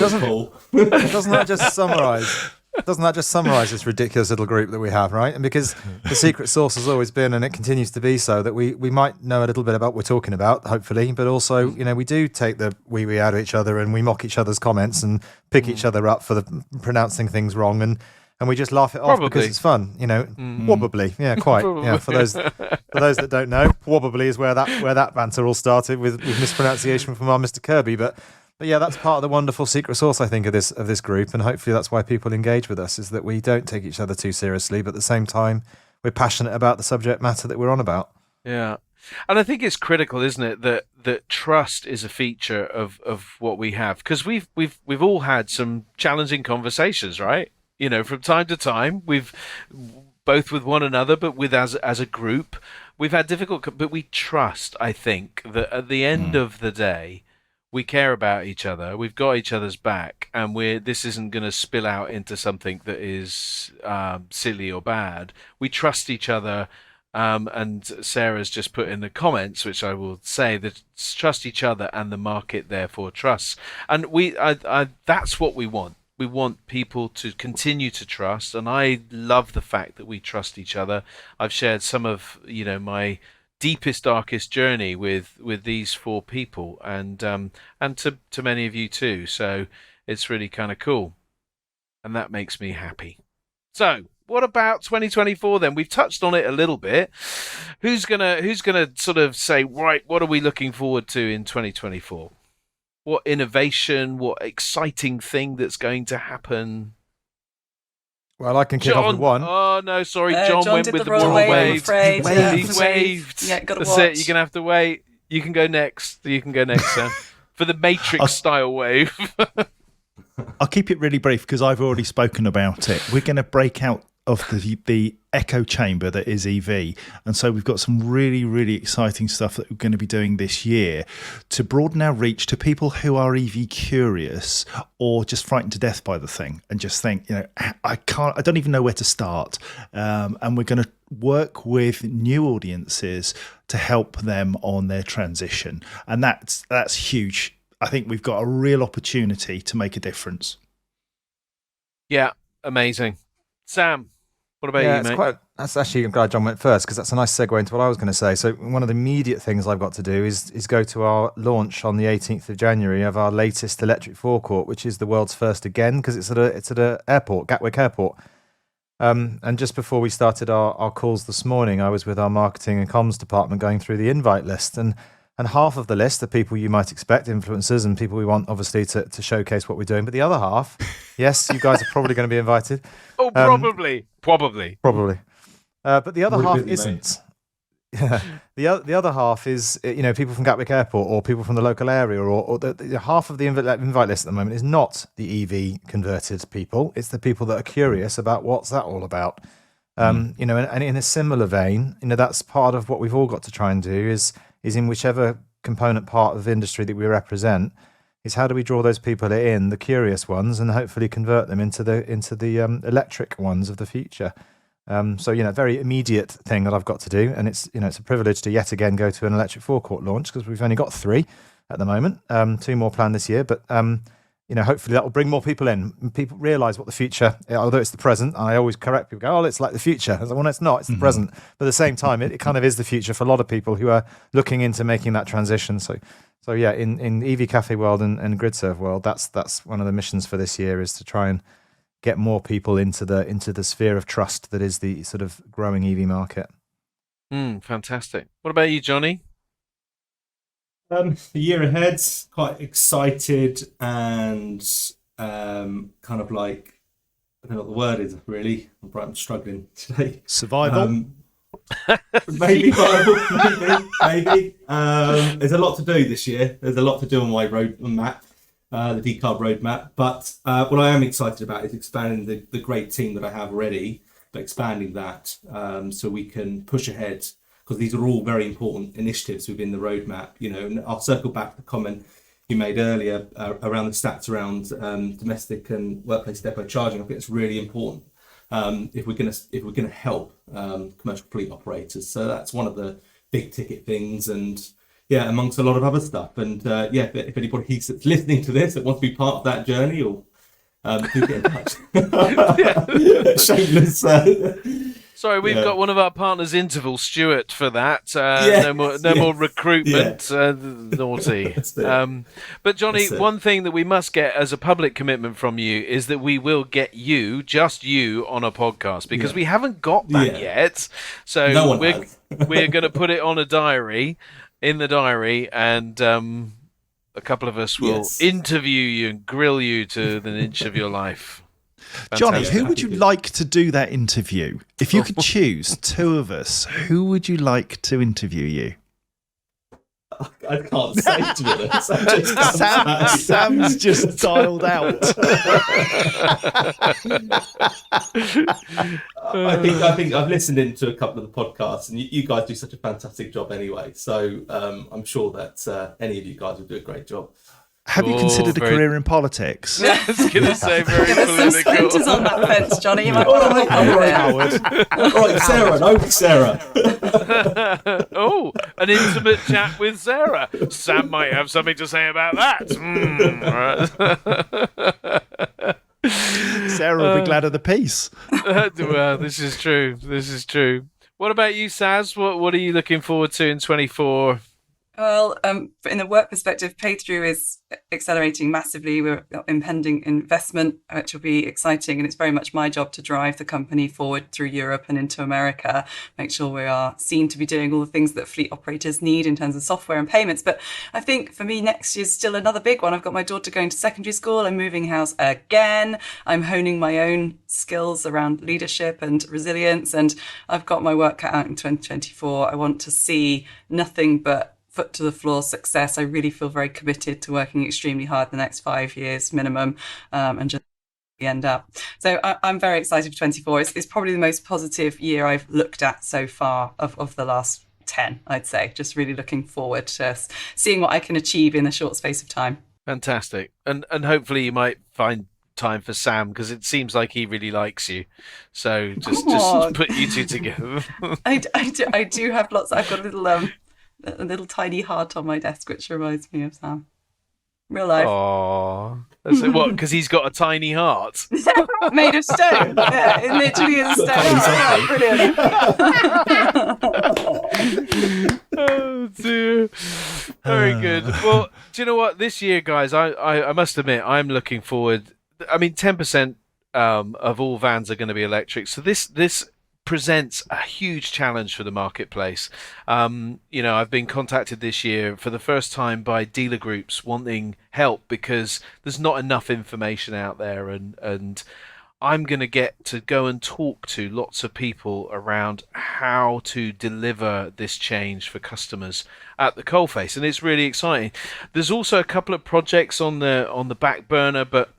Doesn't that just summarize? Doesn't that just summarize this ridiculous little group that we have, right? And because the secret sauce has always been, and it continues to be so, that we might know a little bit about what we're talking about, hopefully, but also, we do take the wee out of each other, and we mock each other's comments and pick each other up for the pronouncing things wrong, and we just laugh it off because it's fun, Wobbly, yeah, quite. Probably. Yeah, for those that don't know, wobbly is where that banter all started with mispronunciation from our Mr. Kirby, but yeah, that's part of the wonderful secret sauce, I think, of this group, and hopefully that's why people engage with us, is that we don't take each other too seriously, but at the same time, we're passionate about the subject matter that we're on about. Yeah. And I think it's critical, isn't it, that trust is a feature of what we have, because we've all had some challenging conversations, right? From time to time, we've both with one another, but with as a group, we've had difficult, but we trust, I think, that at the end of the day, we care about each other, we've got each other's back, and this isn't going to spill out into something that is silly or bad. We trust each other, and Sarah's just put in the comments, which I will say, that trust each other and the market therefore trusts. And that's what we want. We want people to continue to trust, and I love the fact that we trust each other. I've shared some of my deepest, darkest journey with these four people, and to many of you too. So it's really kind of cool, and that makes me happy. So what about 2024 then? We've touched on it a little bit. Who's gonna sort of say, right, what are we looking forward to in 2024? What innovation, what exciting thing that's going to happen? Well, I can kick off with one. Oh, no, sorry. John went did with the the wrong wave. way, I'm afraid. He waved. Yeah, got to That's watch. it. You're going to have to wait. You can go next, Sam. For the Matrix-style wave. I'll keep it really brief because I've already spoken about it. We're going to break out of the echo chamber that is EV, and so we've got some really, really exciting stuff that we're going to be doing this year to broaden our reach to people who are EV curious or just frightened to death by the thing and just think, I don't even know where to start, and we're going to work with new audiences to help them on their transition, and that's huge. I think we've got a real opportunity to make a difference. Yeah, amazing. Sam, what about you, mate? that's actually, I'm glad John went first, because that's a nice segue into what I was going to say. So one of the immediate things I've got to do is go to our launch on the 18th of January of our latest electric forecourt, which is the world's first again, because it's at a airport, Gatwick Airport. And just before we started our calls this morning, I was with our marketing and comms department going through the invite list, and half of the list are people you might expect, influencers, and people we want, obviously, to showcase what we're doing. But the other half, yes, you guys are probably going to be invited. Oh, probably. But the other half Really, isn't. The other half is, people from Gatwick Airport or people from the local area, or the half of the invite list at the moment is not the EV converted people. It's the people that are curious about what's that all about. And in a similar vein, that's part of what we've all got to try and do is in whichever component part of the industry that we represent, is how do we draw those people in, the curious ones, and hopefully convert them into the electric ones of the future. So very immediate thing that I've got to do, and it's a privilege to yet again go to an electric forecourt launch, because we've only got 3 at the moment, 2 more planned this year, but hopefully that will bring more people in. And people realise what the future, although it's the present. I always correct people, go, oh, it's like the future. I was like, well, no, it's not. It's the present. But at the same time, it kind of is the future for a lot of people who are looking into making that transition. So yeah, in EV Cafe world and GridServe world, that's one of the missions for this year, is to try and get more people into the sphere of trust that is the sort of growing EV market. Fantastic. What about you, Johnny? The year ahead, quite excited and kind of like, I don't know what the word is really. I'm struggling today. Survival. Maybe viable, maybe. There's a lot to do this year. There's a lot to do on my roadmap. The decarb roadmap, but what I am excited about is expanding the great team that I have already, but expanding that so we can push ahead, because these are all very important initiatives within the roadmap. And I'll circle back to the comment you made earlier around the stats around domestic and workplace depot charging. I think it's really important if we're going to help commercial fleet operators. So that's one of the big ticket things, and yeah, amongst a lot of other stuff. And if anybody that's listening to this that wants to be part of that journey, or do get in touch. Shameless. Sorry, we've got one of our partners, Interval, Stuart, for that. No more recruitment. Naughty. But Johnny, one thing that we must get as a public commitment from you is that we will get just you, on a podcast, because we haven't got that yet. So no we're going to put it on in the diary, and a couple of us will interview you and grill you to the inch of your life. Fantastic. Johnny, who would you like to do that interview? If you could choose 2 of us, who would you like to interview you? I can't say, to be honest. Sam's just dialed out. I think I've listened into a couple of the podcasts, and you guys do such a fantastic job anyway. So I'm sure that any of you guys will do a great job. Have you considered a career in politics? I was going to say very There's some political. splinters on that fence, Johnny. You might want to look over there. All right, Sarah. No, Sarah. Oh, an intimate chat with Sarah. Sam might have something to say about that. Sarah will be glad of the peace. Well, this is true. What about you, Saz? What are you looking forward to in 24? Well, in the work perspective, Pay-Through is accelerating massively. We're impending investment, which will be exciting. And it's very much my job to drive the company forward through Europe and into America, make sure we are seen to be doing all the things that fleet operators need in terms of software and payments. But I think for me, next year's still another big one. I've got my daughter going to secondary school. I'm moving house again. I'm honing my own skills around leadership and resilience. And I've got my work cut out in 2024. I want to see nothing but foot to the floor success. I really feel very committed to working extremely hard the next 5 years minimum, and just end up. So I'm very excited for 24. It's probably the most positive year I've looked at so far of the last 10, I'd say. Just really looking forward to seeing what I can achieve in a short space of time. Fantastic. And hopefully you might find time for Sam, because it seems like he really likes you. So just put you two together. I do have lots. I've got a little tiny heart on my desk, which reminds me of Sam. real life. Oh, what? Because he's got a tiny heart. Made of stone. Yeah, it literally is stone. Yeah, brilliant. Oh dear. Very good. Well, do you know what? This year, guys, I must admit, I'm looking forward. I mean, 10% of all vans are going to be electric. So this presents a huge challenge for the marketplace. I've been contacted this year for the first time by dealer groups wanting help because there's not enough information out there, and I'm going to get to go and talk to lots of people around how to deliver this change for customers at the coalface, and it's really exciting. There's also a couple of projects on the back burner, but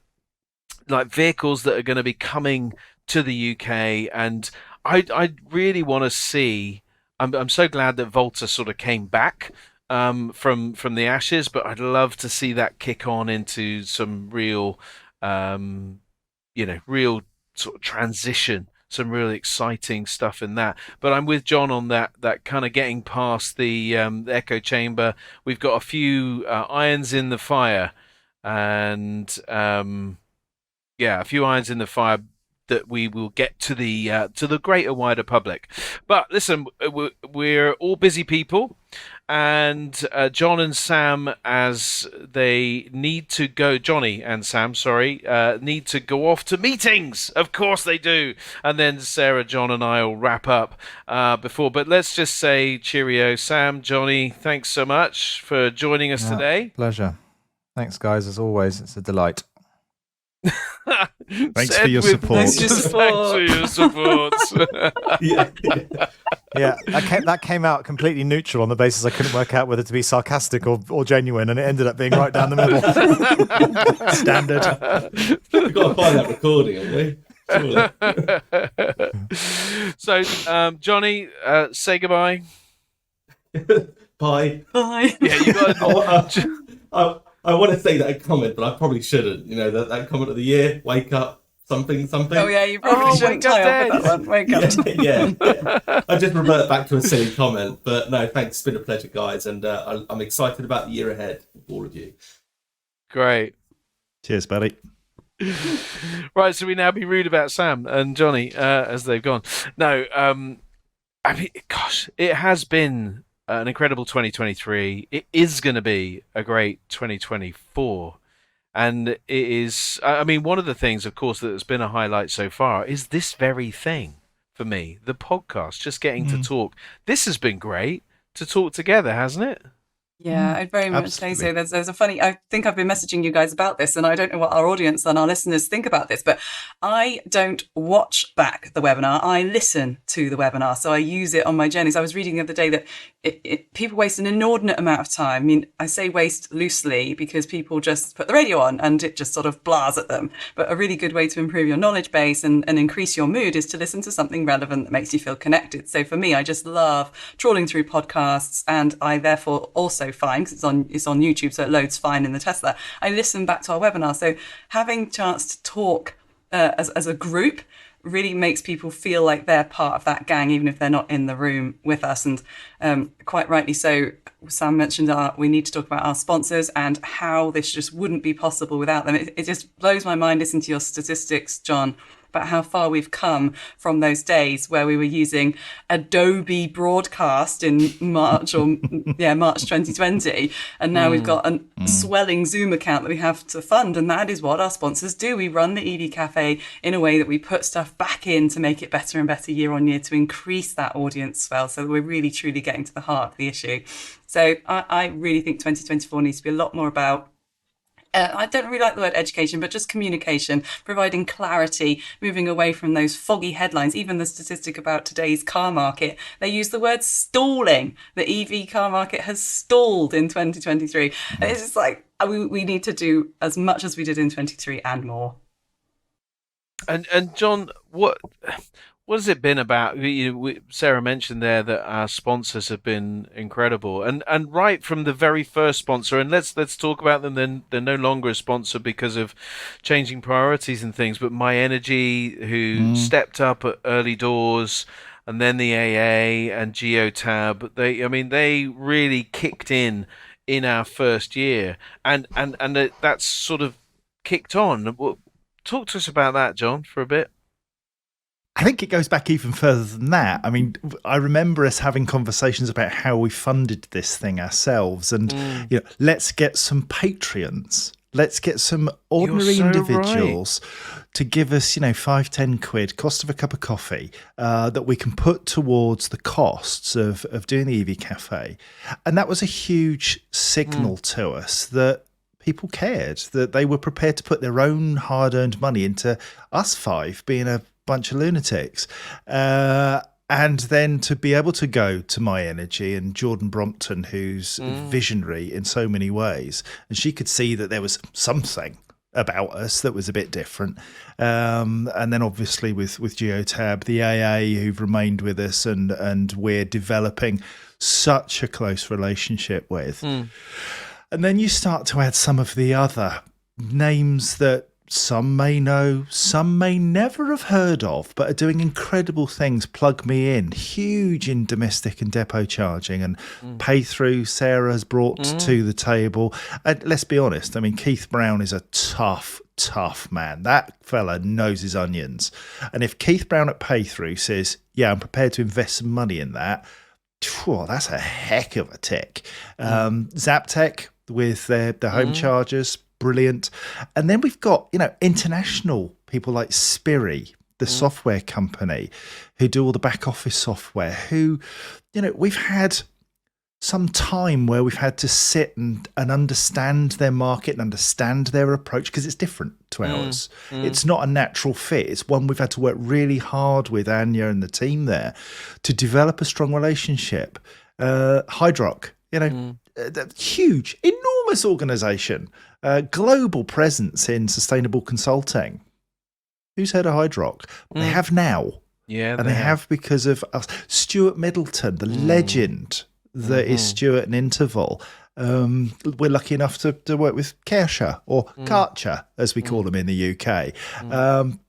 like vehicles that are going to be coming to the UK, and I really want to see. I'm so glad that Volta sort of came back from the ashes, but I'd love to see that kick on into some real, real sort of transition, some really exciting stuff in that. But I'm with John on that kind of getting past the echo chamber. We've got a few irons in the fire, and a few irons in the fire that we will get to the greater wider public. But listen, we're all busy people, and John and Sam, as they need to go, Johnny and Sam, sorry, need to go off to meetings. Of course they do. And then Sarah, John, and I will wrap up before. But let's just say cheerio, Sam, Johnny. Thanks so much for joining us today. Pleasure. Thanks, guys. As always, it's a delight. Thanks for your support. Thanks for your support. Yeah. Yeah, that came out completely neutral on the basis I couldn't work out whether to be sarcastic or genuine, and it ended up being right down the middle. Standard. We've got to find that recording, haven't we? Surely. So, Johnny, say goodbye. Bye. Bye. Yeah, you got I want to say that comment, but I probably shouldn't. That comment of the year, wake up, something. Oh yeah, you probably shouldn't tie up with that one. Wake up. Yeah. I just revert back to a silly comment, but no, thanks. It's been a pleasure, guys, and I'm excited about the year ahead with all of you. Great. Cheers, buddy. Right, so we now be rude about Sam and Johnny as they've gone. No, I mean, gosh, it has been an incredible 2023. It is going to be a great 2024. And it is, I mean, one of the things, of course, that has been a highlight so far is this very thing for me, the podcast, just getting to talk. This has been great to talk together, hasn't it? Yeah, I'd very much say so. There's a funny, I think I've been messaging you guys about this, and I don't know what our audience and our listeners think about this, but I don't watch back the webinar. I listen to the webinar. So I use it on my journeys. I was reading the other day that people waste an inordinate amount of time. I mean, I say waste loosely because people just put the radio on and it just sort of blares at them. But a really good way to improve your knowledge base and increase your mood is to listen to something relevant that makes you feel connected. So for me, I just love trawling through podcasts, and I therefore also find, because it's on YouTube, so it loads fine in the Tesla, I listen back to our webinar. So having a chance to talk as a group really makes people feel like they're part of that gang, even if they're not in the room with us. And quite rightly so, Sam mentioned we need to talk about our sponsors and how this just wouldn't be possible without them. It just blows my mind listening to your statistics, John, about how far we've come from those days where we were using Adobe Broadcast in March 2020, and now we've got a swelling Zoom account that we have to fund, and that is what our sponsors do. We run the EV Cafe in a way that we put stuff back in to make it better and better year on year to increase that audience swell, so we're really truly getting to the heart of the issue. So I really think 2024 needs to be a lot more about I don't really like the word education, but just communication, providing clarity, moving away from those foggy headlines. Even the statistic about today's car market, they use the word stalling. The EV car market has stalled in 2023. And it's just like, we need to do as much as we did in 23 and more. And John, what has it been about? Sarah mentioned there that our sponsors have been incredible, and right from the very first sponsor. And let's talk about them. Then they're no longer a sponsor because of changing priorities and things. But My Energy, who stepped up at early doors, and then the AA and Geotab. They really kicked in in our first year, and that's sort of kicked on. Talk to us about that, John, for a bit. I think it goes back even further than that. I mean, I remember us having conversations about how we funded this thing ourselves, and let's get some Patreons. Let's get some ordinary individuals to give us, 5-10 quid, cost of a cup of coffee, that we can put towards the costs of doing the EV Cafe. And that was a huge signal to us that people cared, that they were prepared to put their own hard-earned money into us five being a bunch of lunatics. And then to be able to go to My Energy and Jordan Brompton, who's visionary in so many ways, and she could see that there was something about us that was a bit different. And then obviously with Geotab, the AA who've remained with us and we're developing such a close relationship with. And then you start to add some of the other names that some may know, some may never have heard of, but are doing incredible things. Plug Me In, huge in domestic and depot charging, and Pay Through Sarah has brought to the table. And let's be honest, I mean, Keith Brown is a tough man. That fella knows his onions. And if Keith Brown at Pay Through says, yeah, I'm prepared to invest some money in that, that's a heck of a tick. Zaptec with their home chargers, brilliant. And then we've got, international people like Spiri, the software company, who do all the back office software, who, we've had some time where we've had to sit and understand their market and understand their approach, because it's different to ours. It's not a natural fit. It's one we've had to work really hard with Anya and the team there to develop a strong relationship. Hydrock, huge, enormous organization, global presence in sustainable consulting. Who's heard of Hydrock? They have now. Yeah, and they have because of us. Stuart Middleton, the legend that is Stuart and Interval. We're lucky enough to work with Kersha, or Karcher, as we call them in the UK.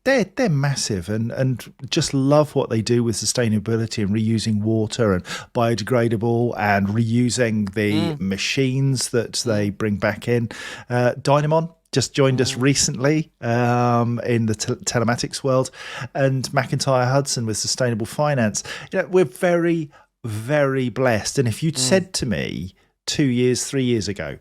They're massive and just love what they do with sustainability and reusing water and biodegradable and reusing the machines that they bring back in. Dynamon just joined us recently in the telematics world, and McIntyre Hudson with sustainable finance. We're very, very blessed. And if you'd said to me 2 years, 3 years ago,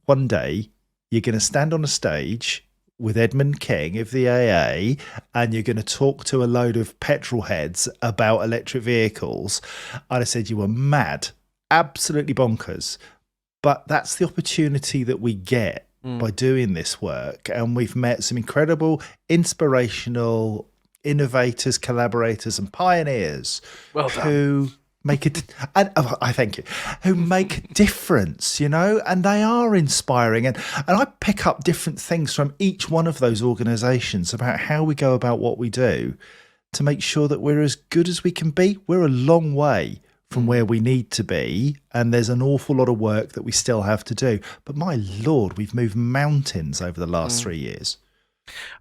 one day you're going to stand on a stage with Edmund King of the AA and you're going to talk to a load of petrol heads about electric vehicles, I'd have said you were mad, absolutely bonkers. But that's the opportunity that we get by doing this work. And we've met some incredible, inspirational innovators, collaborators and pioneers who make it, and I thank you, who make difference, and they are inspiring. And I pick up different things from each one of those organizations about how we go about what we do to make sure that we're as good as we can be. We're a long way from where we need to be, and there's an awful lot of work that we still have to do. But my Lord, we've moved mountains over the last 3 years.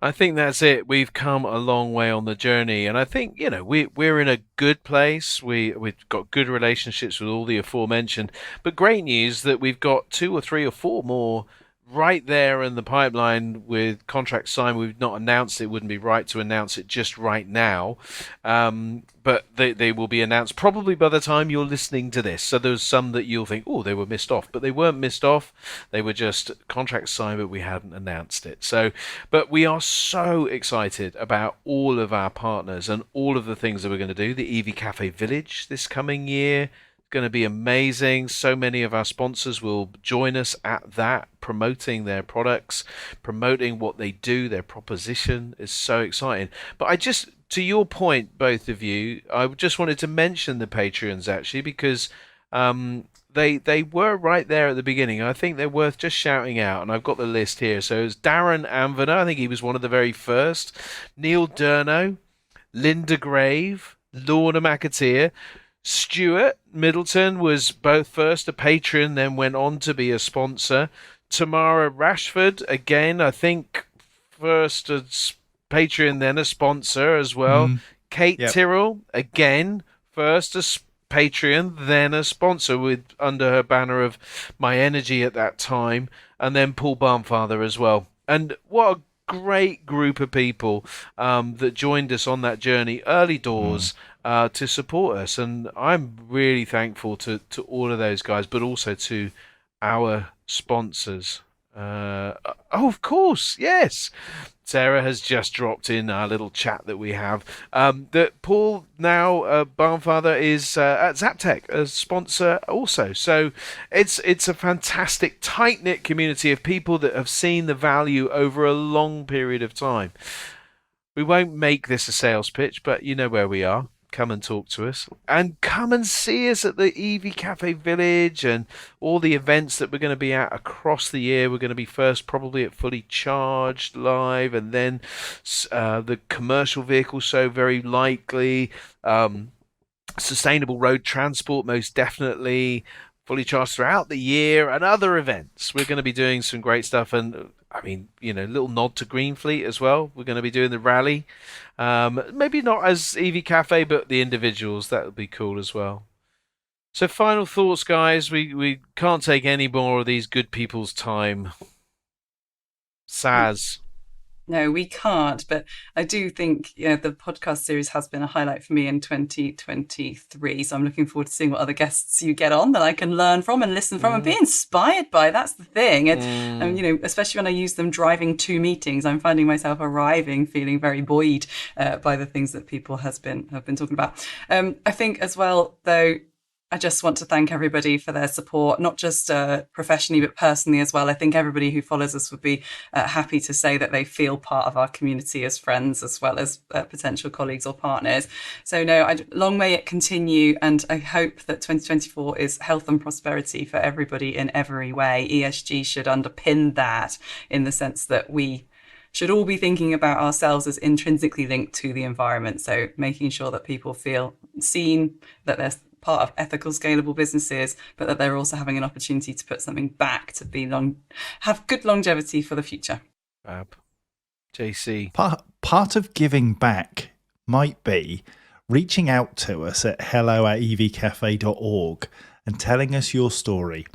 I think that's it. We've come a long way on the journey, and I think we're in a good place. We've got good relationships with all the aforementioned, but great news that we've got 2 or 3 or 4 more right there in the pipeline with contracts signed. We've not announced it. Wouldn't be right to announce it just right now, but they will be announced probably by the time you're listening to this. So there's some that you'll think, oh, they were missed off, but they weren't missed off. They were just contracts signed, but we hadn't announced it. So, but we are so excited about all of our partners and all of the things that we're going to do. The EV Cafe Village this coming year, going to be amazing. So many of our sponsors will join us at that, promoting their products, promoting what they do. Their proposition is so exciting. But to your point, both of you, I just wanted to mention the Patreons actually, because they were right there at the beginning. I think they're worth just shouting out, and I've got the list here. So it's Darren Anvener, I think he was one of the very first. Neil Durno, Linda Grave, Lorna McAteer. Stuart Middleton was both first a patron, then went on to be a sponsor. Tamara Rashford, again, I think first a patron, then a sponsor as well. Kate Tyrrell, again, first a Patreon, then a sponsor with under her banner of My Energy at that time, and then Paul Barnfather as well. And what a great group of people that joined us on that journey early doors to support us. And I'm really thankful to all of those guys, but also to our sponsors. Of course, yes. Sarah has just dropped in our little chat that we have that Paul now Barnfather is at Zaptec, a sponsor also. So it's a fantastic tight knit community of people that have seen the value over a long period of time. We won't make this a sales pitch, but you know where we are. Come and talk to us, and come and see us at the EV Cafe Village and all the events that we're going to be at across the year. We're going to be first probably at Fully Charged Live, and then the commercial vehicle show very likely, sustainable road transport most definitely, Fully Charged throughout the year, and other events. We're going to be doing some great stuff, and I mean, you know, little nod to Greenfleet as well. We're going to be doing the rally. Maybe not as EV Cafe, but the individuals. That would be cool as well. So final thoughts, guys. We can't take any more of these good people's time. Saz. No, we can't. But I do think the podcast series has been a highlight for me in 2023. So I'm looking forward to seeing what other guests you get on that I can learn from and listen from and be inspired by. That's the thing. And, especially when I use them driving to meetings, I'm finding myself arriving feeling very buoyed by the things that people have been talking about. I think as well, though, I just want to thank everybody for their support, not just professionally, but personally as well. I think everybody who follows us would be happy to say that they feel part of our community as friends, as well as potential colleagues or partners. So long may it continue. And I hope that 2024 is health and prosperity for everybody in every way. ESG should underpin that in the sense that we should all be thinking about ourselves as intrinsically linked to the environment. So making sure that people feel seen, that they're part of ethical, scalable businesses, but that they're also having an opportunity to put something back to have good longevity for the future. Fab. JC. Part of giving back might be reaching out to us at hello@evcafe.org and telling us your story,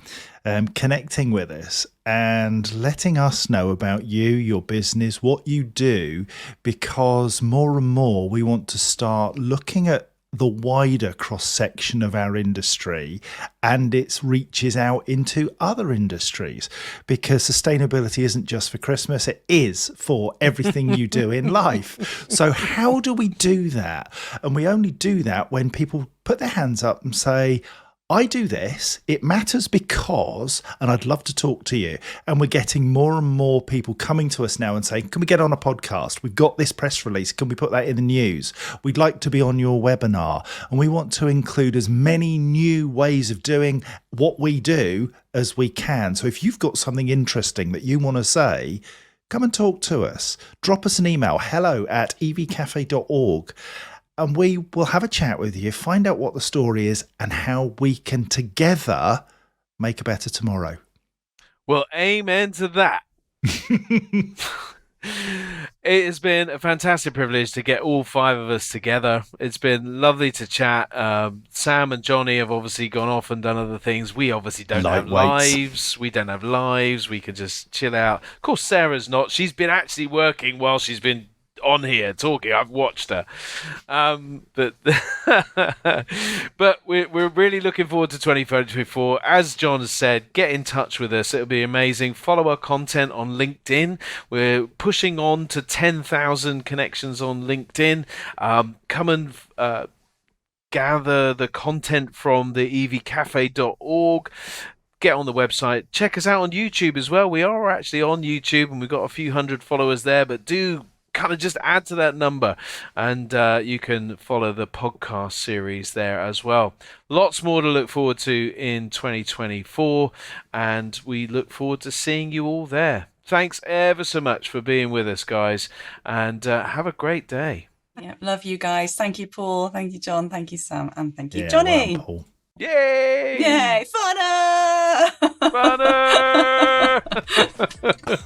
connecting with us and letting us know about you, your business, what you do, because more and more we want to start looking at the wider cross-section of our industry, and it reaches out into other industries, because sustainability isn't just for Christmas, it is for everything you do in life. So how do we do that? And we only do that when people put their hands up and say, I do this, it matters because, and I'd love to talk to you. And we're getting more and more people coming to us now and saying, can we get on a podcast? We've got this press release. Can we put that in the news? We'd like to be on your webinar. And we want to include as many new ways of doing what we do as we can. So if you've got something interesting that you want to say, come and talk to us. Drop us an email, hello@evcafe.org. And we will have a chat with you, find out what the story is and how we can together make a better tomorrow. Well, amen to that. It has been a fantastic privilege to get all five of us together. It's been lovely to chat. Sam and Johnny have obviously gone off and done other things. We obviously don't have lives. We don't have lives. We can just chill out. Of course, Sarah's not. She's been actually working while she's been on here talking. I've watched her, but we're really looking forward to 2024. As John has said, get in touch with us. It'll be amazing. Follow our content on LinkedIn. We're pushing on to 10,000 connections on LinkedIn. Come and gather the content from the evcafe.org. Get on the website. Check us out on YouTube as well. We are actually on YouTube and we've got a few hundred followers there, but do kind of just add to that number, and you can follow the podcast series there as well. Lots more to look forward to in 2024, and we look forward to seeing you all there. Thanks ever so much for being with us, guys, and have a great day. Yeah, love you guys. Thank you, Paul. Thank you, John. Thank you, Sam. And thank you, Johnny. Well, Paul. Yay! Yay! Funner! Funner!